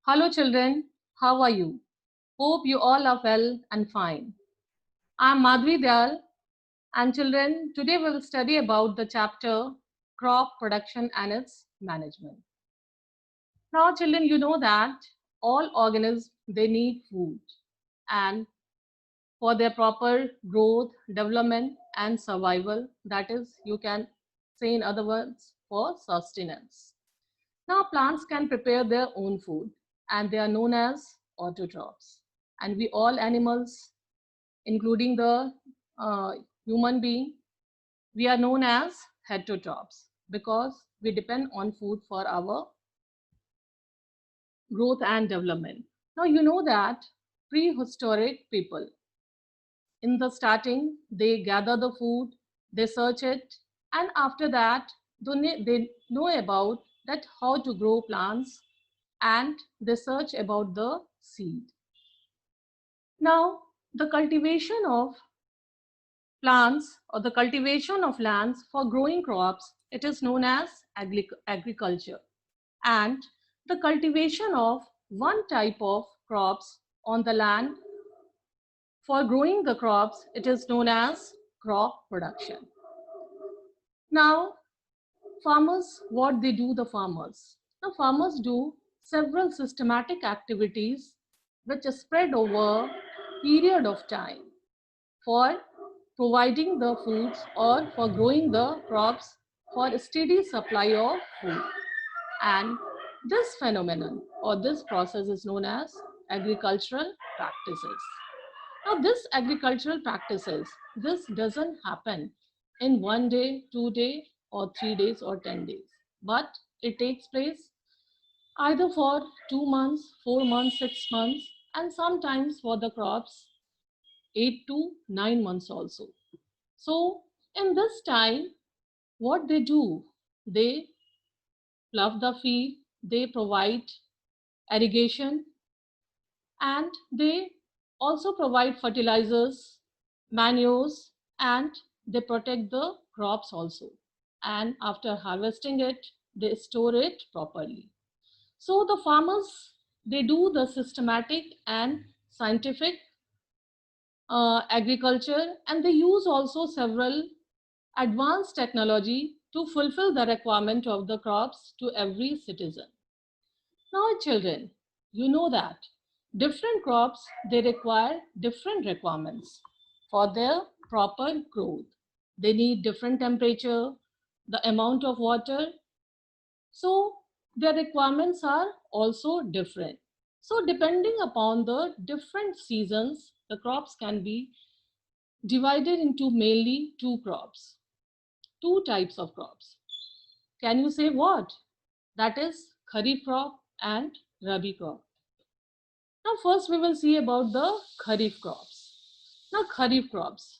Hello children, how are you? Hope you all are well and fine. I am Madhvi Dayal and children, today we will study about the chapter crop production and its management. Now children, you know that all organisms they need food and for their proper growth, development and survival, that is you can say in other words for sustenance. Now, plants can prepare their own food and they are known as autotrophs. And we all animals, including the uh, human being, we are known as heterotrophs because we depend on food for our growth and development. Now, you know that prehistoric people, in the starting, they gather the food, they search it, and after that, they know about that how to grow plants and they search about the seed. Now, the cultivation of plants or the cultivation of lands for growing crops, it is known as agriculture. And the cultivation of one type of crops on the land for growing the crops, it is known as crop production. Now, farmers, what they do, the farmers. Now, farmers do several systematic activities which are spread over period of time for providing the foods or for growing the crops for a steady supply of food. And this phenomenon or this process is known as agricultural practices. Now, this agricultural practices, this doesn't happen in 1 day, 2 day, or 3 days, or 10 days, but it takes place either for 2 months, 4 months, 6 months, and sometimes for the crops 8 to 9 months also. So, in this time, what they do, they plough the field, they provide irrigation, and they also provide fertilizers, manures, and they protect the crops also. And after harvesting it, they store it properly. So the farmers, they do the systematic and scientific agriculture, and they use also several advanced technology to fulfill the requirement of the crops to every citizen. Now, children, you know that different crops they require different requirements for their proper growth. They need different temperature, the amount of water, so their requirements are also different. So depending upon the different seasons, the crops can be divided into mainly two crops, two types of crops. Can you say what? That is Kharif crop and Rabi crop. Now first we will see about the Kharif crops. Now Kharif crops.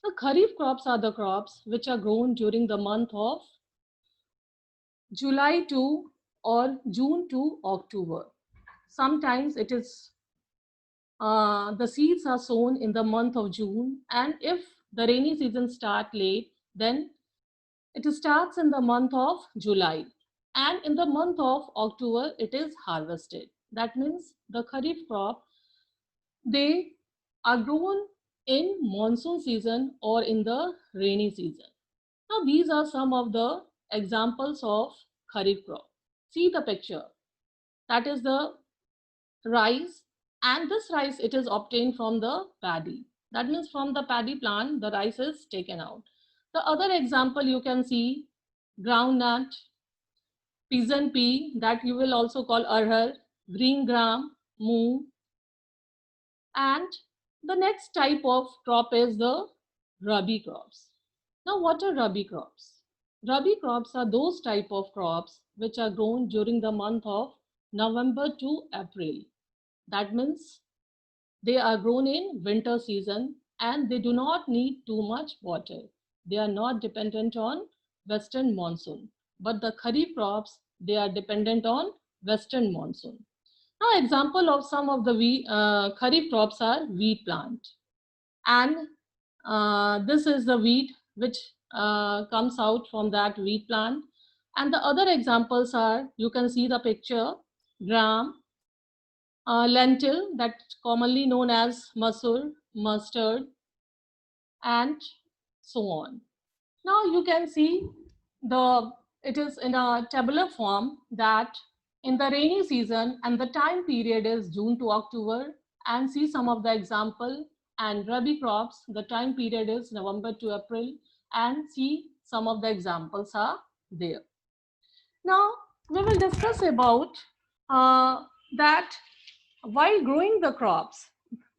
The Kharif crops are the crops which are grown during the month of July to or June to October. Sometimes it is the seeds are sown in the month of June, and if the rainy season start late, then it starts in the month of July, and in the month of October it is harvested. That means the Kharif crop they are grown in monsoon season or in the rainy season. Now these are some of the examples of Kharif crop. See the picture. That is the rice, and this rice it is obtained from the paddy. That means from the paddy plant the rice is taken out. The other example you can see groundnut, pigeon pea that you will also call arhar, green gram, moong, and the next type of crop is the rabi crops. Now what are rabi crops? Rabi crops are those type of crops which are grown during the month of November to April. That means they are grown in winter season and they do not need too much water. They are not dependent on western monsoon. But the kharif crops, they are dependent on western monsoon. Now, example of some of the kharif crops are wheat plant. And this is the wheat which comes out from that wheat plant. And the other examples are, you can see the picture, gram, lentil, that's commonly known as masoor, mustard, and so on. Now you can see it is in a tabular form that in the rainy season and the time period is June to October, and see some of the example, and Rabi crops, the time period is November to April, and see some of the examples are there. Now we will discuss about that while growing the crops,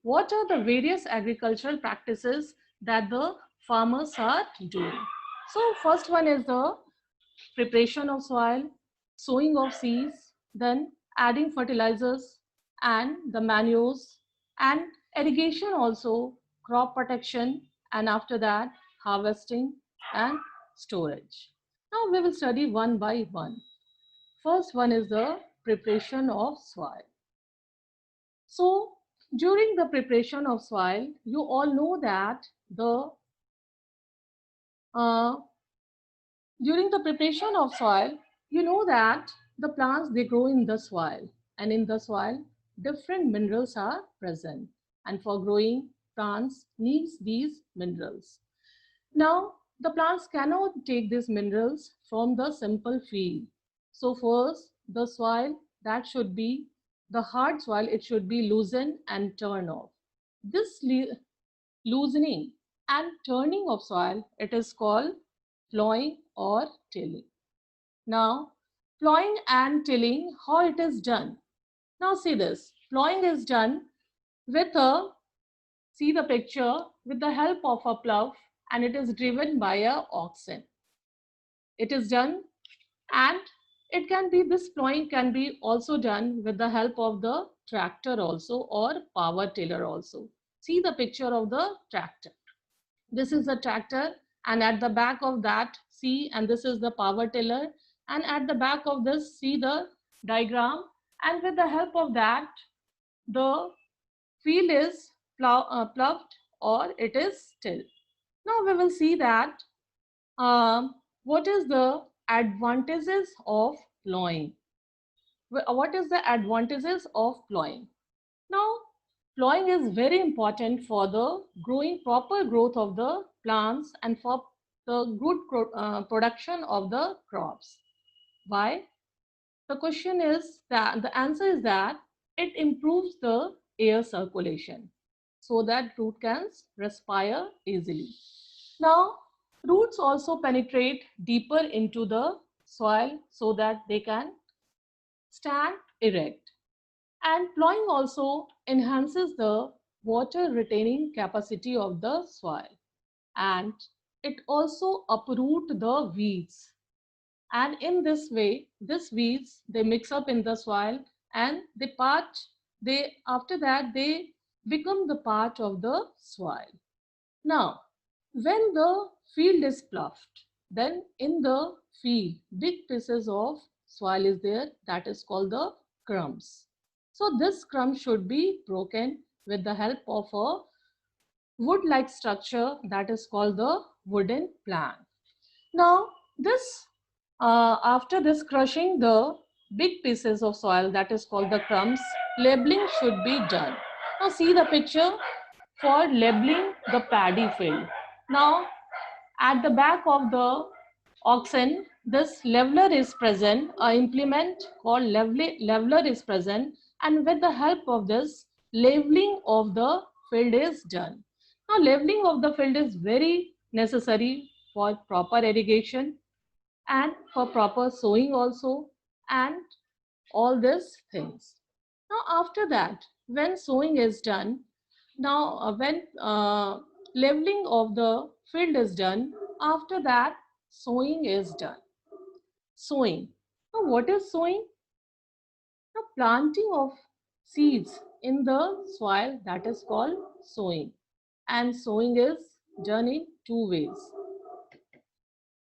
what are the various agricultural practices that the farmers are doing. So first one is the preparation of soil, sowing of seeds, then adding fertilizers and the manures, and irrigation also, crop protection, and after that harvesting and storage. Now we will study one by one. First one is the preparation of soil. So during the preparation of soil, you all know that uh, during the preparation of soil, you know that the plants, they grow in the soil, and in the soil different minerals are present, and for growing, plants needs these minerals. Now the plants cannot take these minerals from the simple field. So first the soil, that should be the hard soil, it should be loosened and turned off. This loosening and turning of soil, it is called plowing or tilling. Now, plowing and tilling, how it is done? Now see this, plowing is done with see the picture, with the help of a plough, and it is driven by a oxen. It is done, and it can be, this plowing can be also done with the help of the tractor also, or power tiller also. See the picture of the tractor. This is the tractor, and at the back of that, see, and this is the power tiller, and at the back of this, see the diagram, and with the help of that, the field is ploughed or it is tilled. Now we will see that what is the advantages of plowing. What is the advantages of plowing? Now, plowing is very important for the proper growth of the plants and for the good production of the crops. Why? The question is that the answer is that it improves the air circulation so that root can respire easily. Now, roots also penetrate deeper into the soil so that they can stand erect. And plowing also enhances the water retaining capacity of the soil, and it also uproot the weeds. And in this way, these weeds, they mix up in the soil, and they after that they become the part of the soil. Now, when the field is ploughed, then in the field, big pieces of soil is there, that is called the crumbs. So this crumb should be broken with the help of a wood-like structure that is called the wooden plank. Now, this after this crushing the big pieces of soil that is called the crumbs, labeling should be done. Now see the picture for labeling the paddy field. Now at the back of the oxen, this leveler is present, an implement called leveler is present, and with the help of this, leveling of the field is done. Now leveling of the field is very necessary for proper irrigation and for proper sowing also, and all these things. Now after that, when sowing is done, now when leveling of the field is done, after that sowing is done. Sowing. Now what is sowing? Now planting of seeds in the soil, that is called sowing. And sowing is done in two ways.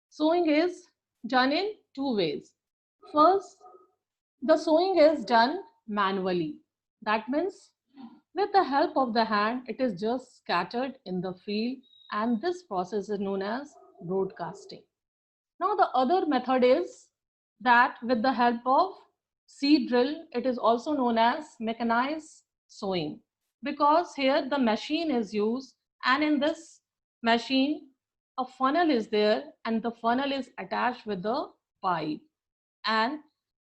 Sowing is done in two ways. First, the sowing is done manually. That means with the help of the hand, it is just scattered in the field, and this process is known as broadcasting. Now the other method is that with the help of seed drill. It is also known as mechanized sowing, because here the machine is used, and in this machine a funnel is there, and the funnel is attached with the pipe, and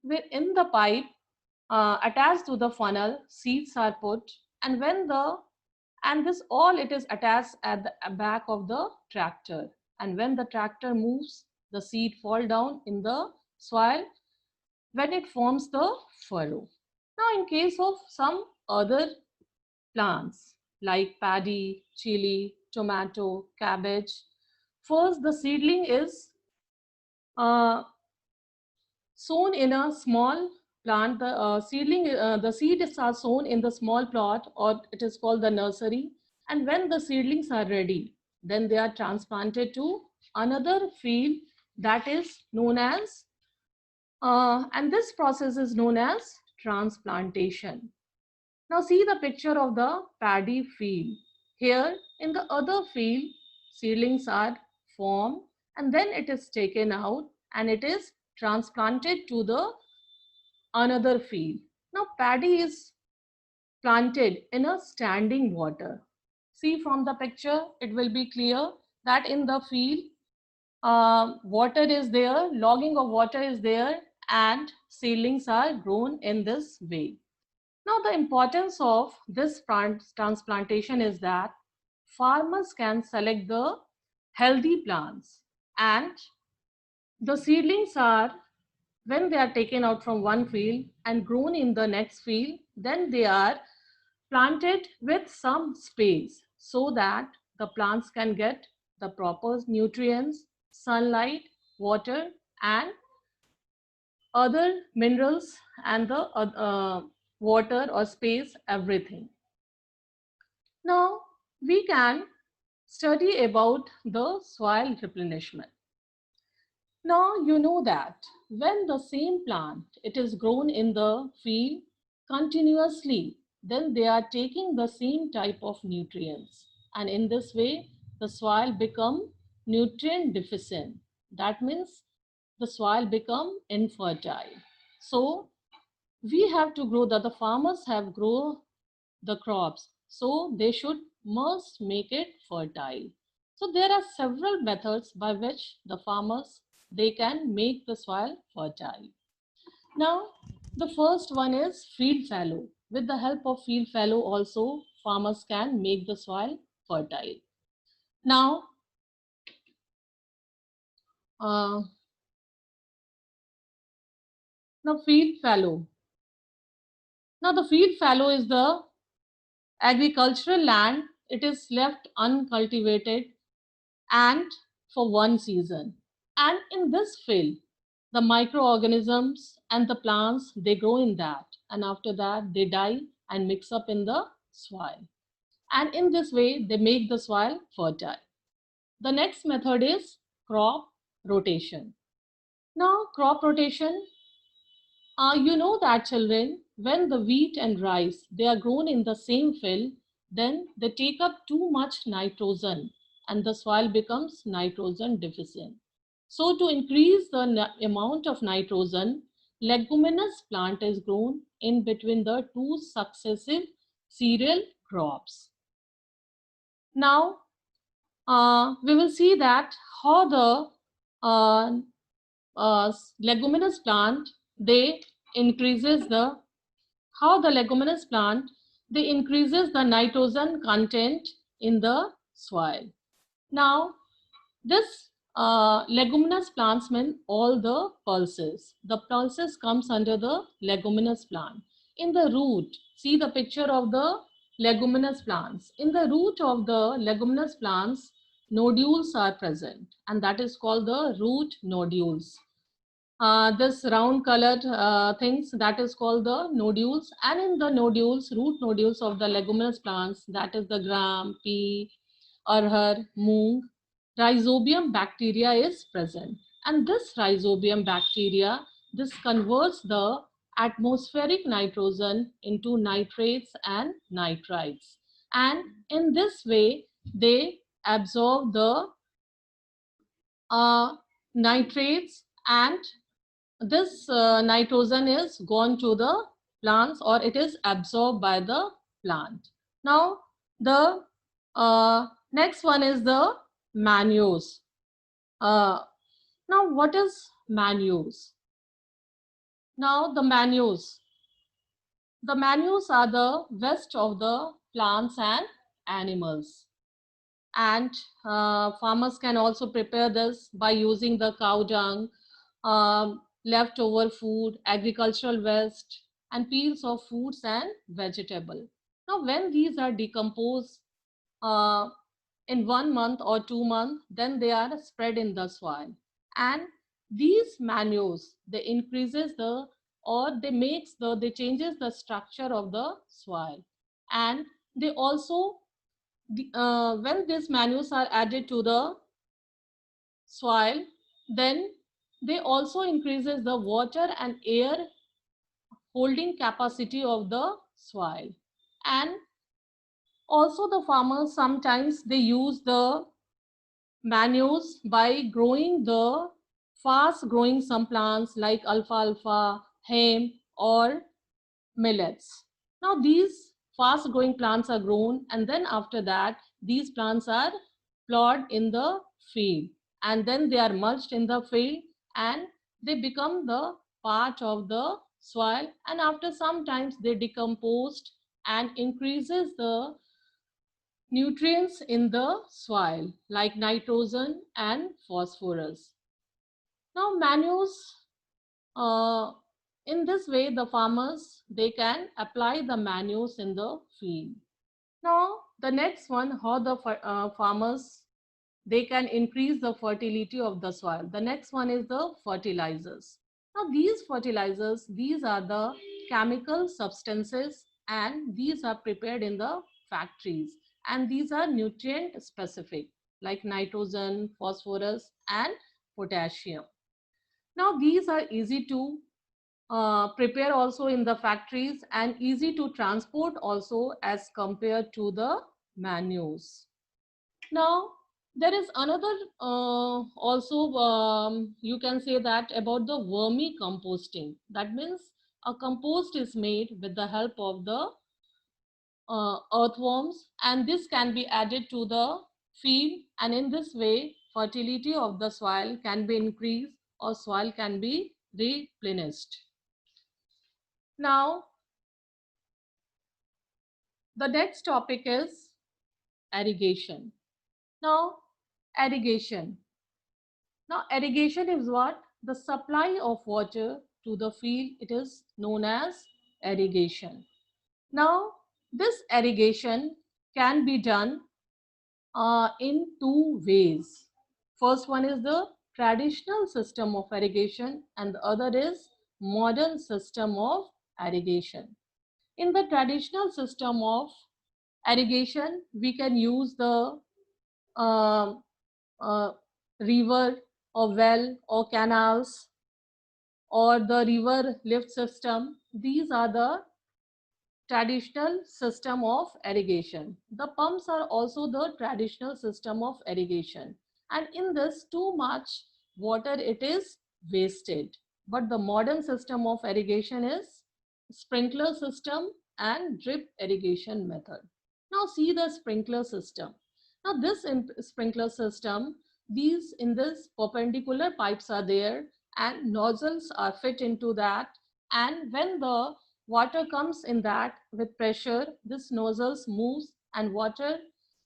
within the pipe, attached to the funnel, seeds are put, and when the and this all it is attached at the back of the tractor, and when the tractor moves, the seed fall down in the soil when it forms the furrow. Now, in case of some other plants like paddy, chili, tomato, cabbage, first the seedling is uh, sown in a small plant. The seeds are sown in the small plot, or it is called the nursery. And when the seedlings are ready, then they are transplanted to another field, that is known as, and this process is known as transplantation. Now see the picture of the paddy field. Here in the other field, seedlings are formed, and then it is taken out and it is transplanted to the another field. Now paddy is planted in a standing water. See from the picture, it will be clear that in the field, water is there, logging of water is there, and seedlings are grown in this way. Now, the importance of this transplantation is that farmers can select the healthy plants, and the seedlings are, when they are taken out from one field and grown in the next field, then they are planted with some space so that the plants can get the proper nutrients, sunlight, water, and other minerals, and the water or space, everything. Now we can study about the soil replenishment. Now you know that when the same plant it is grown in the field continuously, then they are taking the same type of nutrients, and in this way the soil become nutrient deficient. That means the soil become infertile. So we have to grow, that the farmers have grow the crops, so they should must make it fertile. So there are several methods by which the farmers they can make the soil fertile. Now the first one is field fallow. With the help of field fallow also farmers can make the soil fertile. Now uh, now field fallow. Now the field fallow is the agricultural land, it is left uncultivated and for one season. And in this field, the microorganisms and the plants they grow in that, and after that they die and mix up in the soil. And in this way, they make the soil fertile. The next method is crop rotation. Now, crop rotation, you know that children, when the wheat and rice they are grown in the same field, then they take up too much nitrogen and the soil becomes nitrogen deficient. So to increase the amount of nitrogen, leguminous plant is grown in between the two successive cereal crops. Now we will see that how the uh, leguminous plant they increases the how the leguminous plant they increases the nitrogen content in the soil. Now this leguminous plants mean all the pulses. The pulses comes under the leguminous plant. In the root, see the picture of the leguminous plants. In the root of the leguminous plants, nodules are present, and that is called the root nodules. This round colored things, that is called the nodules, and in the nodules, root nodules of the leguminous plants, that is the gram, pea, arhar, moong, rhizobium bacteria is present, and this rhizobium bacteria this converts the atmospheric nitrogen into nitrates and nitrites, and in this way they absorb the nitrates and this nitrogen is gone to the plants or it is absorbed by the plant. Now the next one is the manures. Now what is manures? Now the manures are the waste of the plants and animals. And farmers can also prepare this by using the cow dung, leftover food, agricultural waste, and peels of fruits and vegetable. Now, when these are decomposed uh, in 1 month or 2 months, then they are spread in the soil. And these manures, they increases the or they changes the structure of the soil, and they also when these manures are added to the soil, then they also increases the water and air holding capacity of the soil. And also the farmers sometimes they use the manures by growing the fast growing some plants like alfalfa, hemp, or millets. Now these fast growing plants are grown, and then after that these plants are plowed in the field, and then they are mulched in the field, and they become the part of the soil, and after some times they decomposed and increases the nutrients in the soil like nitrogen and phosphorus. Now manures, uh, in this way the farmers they can apply the manures in the field. Now the next one, how the farmers they can increase the fertility of the soil. The next one is the fertilizers. Now these fertilizers, these are the chemical substances, and these are prepared in the factories, and these are nutrient specific like nitrogen, phosphorus, and potassium. Now these are easy to prepare also in the factories and easy to transport also as compared to the manures. Now there is another also you can say that about the vermicomposting. That means a compost is made with the help of the earthworms, and this can be added to the field, and in this way fertility of the soil can be increased or soil can be replenished. Now the next topic is irrigation. Now irrigation. Now irrigation is what? The supply of water to the field. It is known as irrigation. Now this irrigation can be done in two ways. First one is the traditional system of irrigation, and the other is modern system of irrigation. In the traditional system of irrigation, we can use the uh, uh, river or well or canals or the river lift system. These are the traditional system of irrigation. The pumps are also the traditional system of irrigation, and in this too much water it is wasted. But the modern system of irrigation is sprinkler system and drip irrigation method. Now see the sprinkler system. Now this sprinkler system, these in this perpendicular pipes are there and nozzles are fit into that, and when the water comes in that with pressure, this nozzles moves and water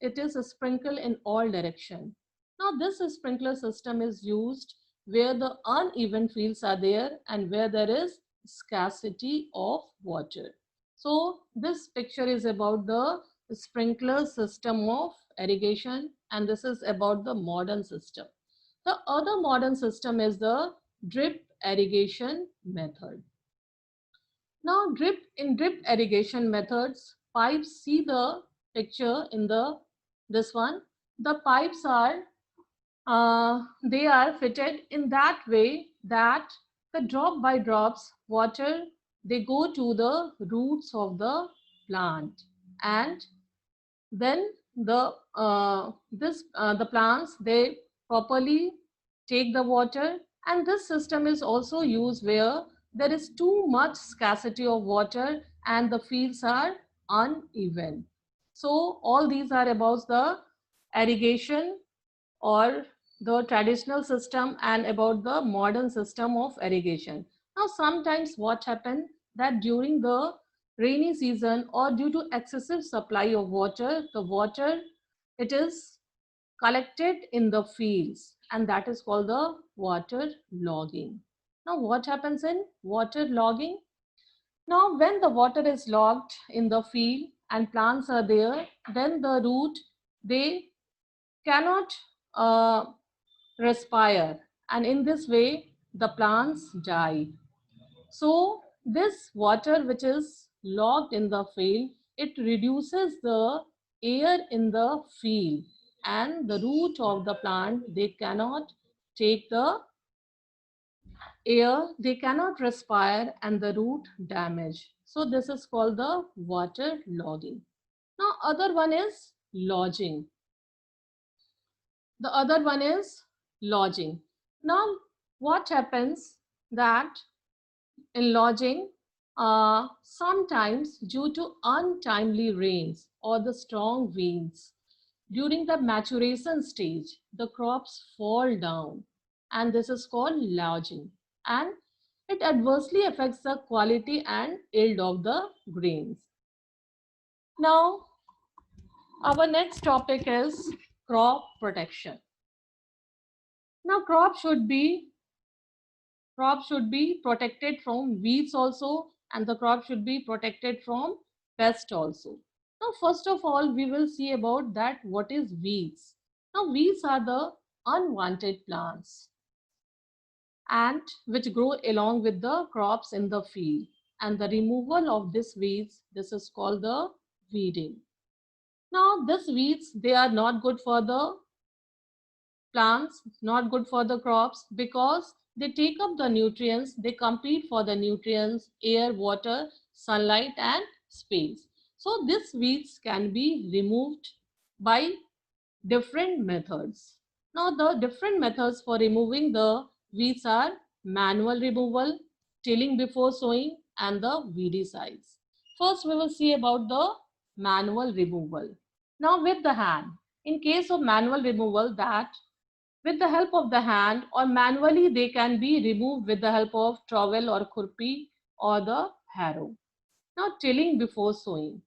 it is sprinkled in all direction. Now this sprinkler system is used where the uneven fields are there and where there is scarcity of water. So this picture is about the sprinkler system of irrigation, and this is about the modern system. The other modern system is the drip irrigation method. Now drip irrigation methods, pipes, see the picture in the this one. The pipes are they are fitted in that way that the drop by drops water they go to the roots of the plant, and then the plants they properly take the water And this system is also used where there is too much scarcity of water and the fields are uneven. So all these are about the irrigation or the traditional system and about the modern system of irrigation. Now sometimes what happens that during the rainy season or due to excessive supply of water, the water it is collected in the fields and that is called the water logging. Now what happens in water logging? Now when the water is logged in the field and plants are there, then the root they cannot uh, respire and in this way the plants die. So this water which is locked in the field, it reduces the air in the field and the root of the plant, they cannot take the air, they cannot respire and the root damage. So this is called the water logging. Now other one is lodging. The other one is lodging. Now what happens that in lodging, sometimes due to untimely rains or the strong winds, during the maturation stage, the crops fall down and this is called lodging and it adversely affects the quality and yield of the grains. Now, our next topic is crop protection. Now, crop should be protected from weeds also and the crop should be protected from pest also. Now first of all we will see about that what is weeds. Now weeds are the unwanted plants and which grow along with the crops in the field and the removal of these weeds, this is called the weeding. Now these weeds they are not good for the plants, not good for the crops because they take up the nutrients, they compete for the nutrients, air, water, sunlight and space. So these weeds can be removed by different methods. Now the different methods for removing the weeds are manual removal, tilling before sowing and the weedicides. First we will see about the manual removal. Now with the hand, in case of manual removal that with the help of the hand or manually they can be removed with the help of trowel or khurpi or the harrow. Now tilling before sowing.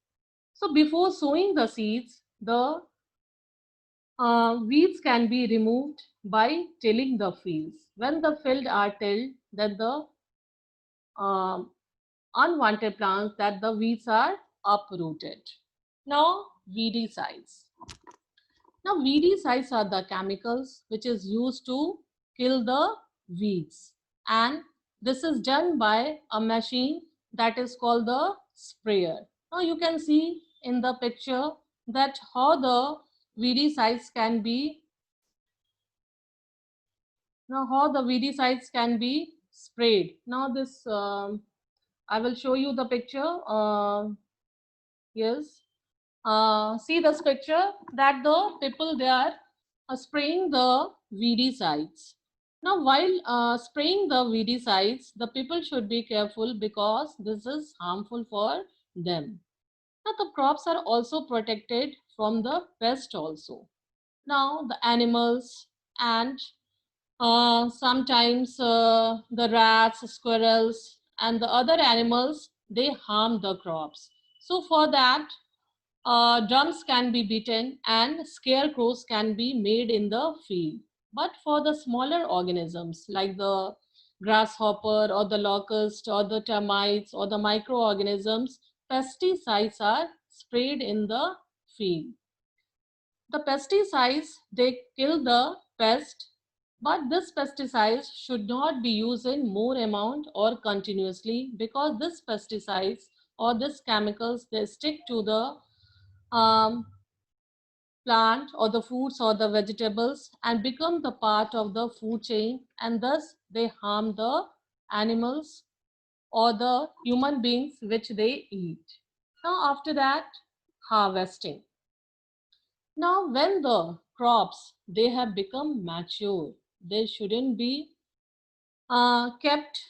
So before sowing the seeds, the weeds can be removed by tilling the fields. When the field are tilled, then the uh, unwanted plants that the weeds are uprooted. Now weedicides. Now weedicides are the chemicals which is used to kill the weeds and this is done by a machine that is called the sprayer. Now you can see in the picture that how the weedicides can be sprayed. Now this I will show you the picture. Yes. See this picture that the people they are spraying the weedicides. Now while spraying the weedicides, the people should be careful because this is harmful for them. Now the crops are also protected from the pest also. Now the animals and sometimes the rats, squirrels and the other animals they harm the crops. So for that drums can be beaten and scarecrows can be made in the field. But for the smaller organisms like the grasshopper or the locust or the termites or the microorganisms, pesticides are sprayed in the field. The pesticides, they kill the pest, but this pesticides should not be used in more amount or continuously because this pesticides or this chemicals, they stick to the um, plant or the fruits or the vegetables and become the part of the food chain and thus they harm the animals or the human beings which they eat. Now after that, harvesting. Now when the crops they have become mature, they shouldn't be kept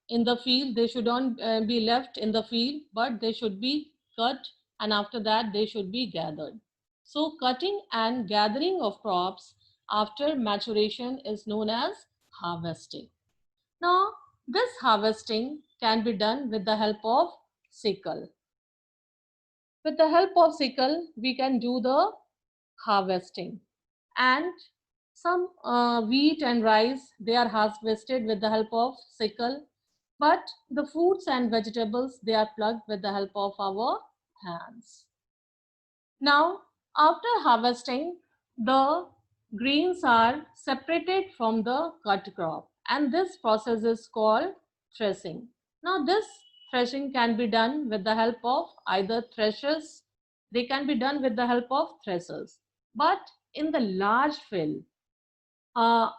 in the field. They should not be left in the field, but they should be cut, and after that they should be gathered. So cutting and gathering of crops after maturation is known as harvesting. Now, this harvesting can be done with the help of sickle. With the help of sickle, we can do the harvesting. And some wheat and rice, they are harvested with the help of sickle. But the fruits and vegetables, they are plucked with the help of our hands. Now, after harvesting, the grains are separated from the cut crop, and this process is called threshing. Now, this threshing can be done with the help of either threshers, they can be done with the help of threshers. But in the large field, uh,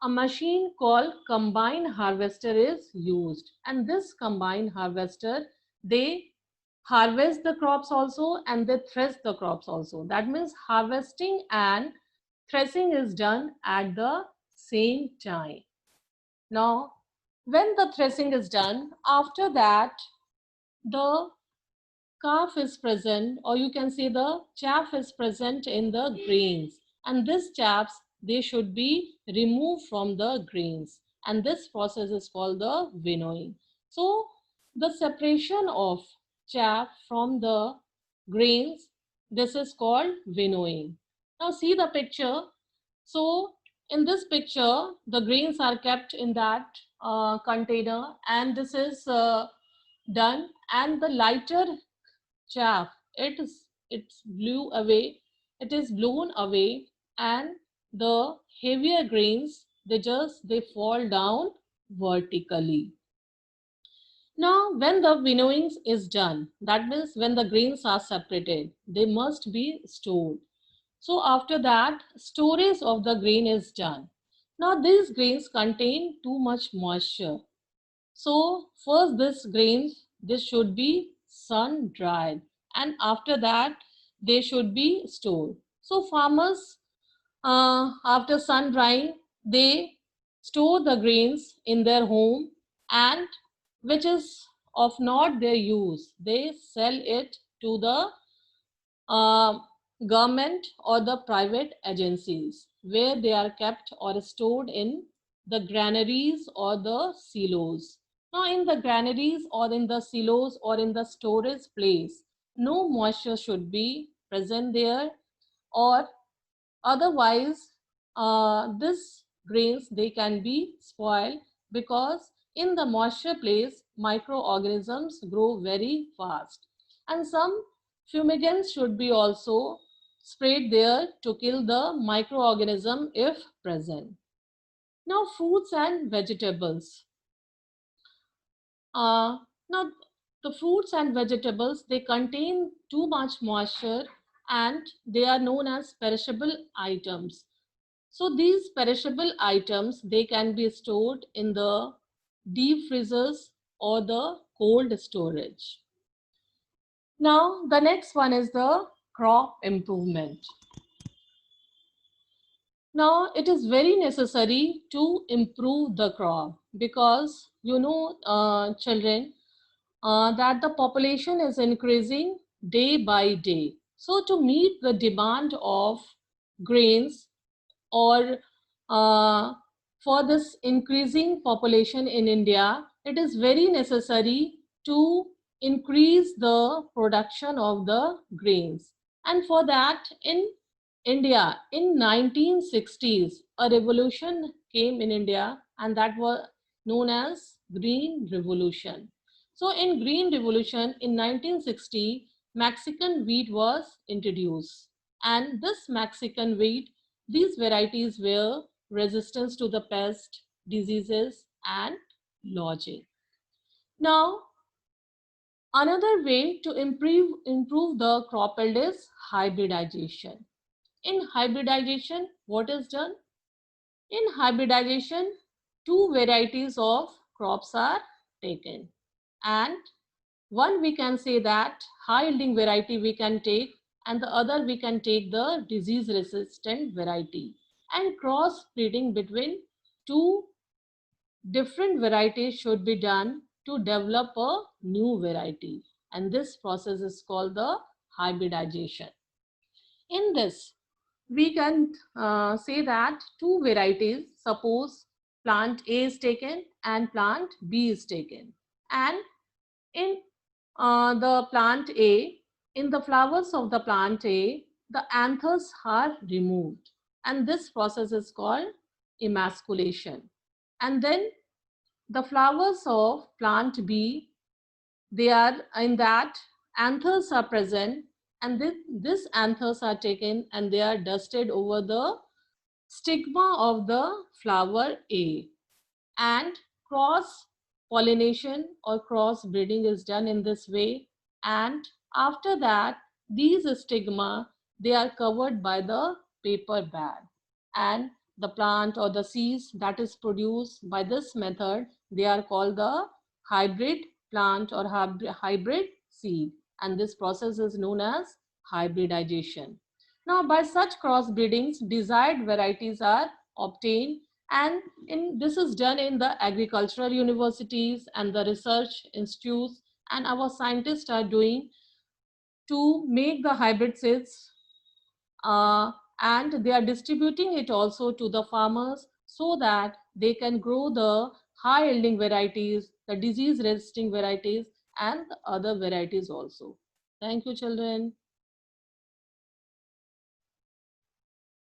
a machine called combine harvester is used, and this combine harvester, they harvest the crops also and they thresh the crops also. That means harvesting and threshing is done at the same time. Now, when the threshing is done, after that the calf is present, or you can say the chaff is present in the grains, and this chaffs, they should be removed from the grains, and this process is called the winnowing. So the separation of chaff from the grains, this is called winnowing. Now see the picture. So in this picture, the grains are kept in that container, and this is done, and the lighter chaff, it's blew away, it is blown away, and the heavier grains, they fall down vertically. Now when the winnowing is done, that means when the grains are separated, they must be stored. So after that, storage of the grain is done. Now these grains contain too much moisture, so first this grains, this should be sun dried, and after that they should be stored. So farmers, after sun drying, they store the grains in their home, and which is of not their use, they sell it to the uh, government or the private agencies, where they are kept or stored in the granaries or the silos. Now, in the granaries or in the silos or in the storage place, no moisture should be present there, or otherwise this grains, they can be spoiled, because in the moisture place microorganisms grow very fast, and some fumigants should be also sprayed there to kill the microorganism if present. Now fruits and vegetables. Now the fruits and vegetables, they contain too much moisture, and they are known as perishable items. So these perishable items, they can be stored in the deep freezers or the cold storage. Now the next one is the crop improvement. Now it is very necessary to improve the crop, because children, that the population is increasing day by day. So to meet the demand of grains, or uh, for this increasing population in India, it is very necessary to increase the production of the grains. And for that, in India, in 1960s, a revolution came in India, and that was known as Green Revolution. So in Green Revolution in 1960, Mexican wheat was introduced. And this Mexican wheat, these varieties were resistant to the pest, diseases, and lodging. Now, another way to improve the crop yield is hybridization. In hybridization, what is done? In hybridization, two varieties of crops are taken, and one we can say that high yielding variety we can take, and the other we can take the disease resistant variety, and cross breeding between two different varieties should be done to develop a new variety. And this process is called the hybridization. In this, we can say that two varieties, suppose plant A is taken and plant B is taken. And in the plant A, in the flowers of the plant A, the anthers are removed. And this process is called emasculation. And then the flowers of plant B, they are in that anthers are present, and this anthers are taken and they are dusted over the stigma of the flower A, and cross pollination or cross breeding is done in this way. And after that, these stigma, they are covered by the paper bag, and the plant or the seeds that is produced by this method, they are called the hybrid plant or hybrid seed, and this process is known as hybridization. Now, by such cross breedings, desired varieties are obtained, and this is done in the agricultural universities and the research institutes, and our scientists are doing to make the hybrid seeds, and they are distributing it also to the farmers so that they can grow the high yielding varieties, the disease resisting varieties, and the other varieties also. Thank you, children.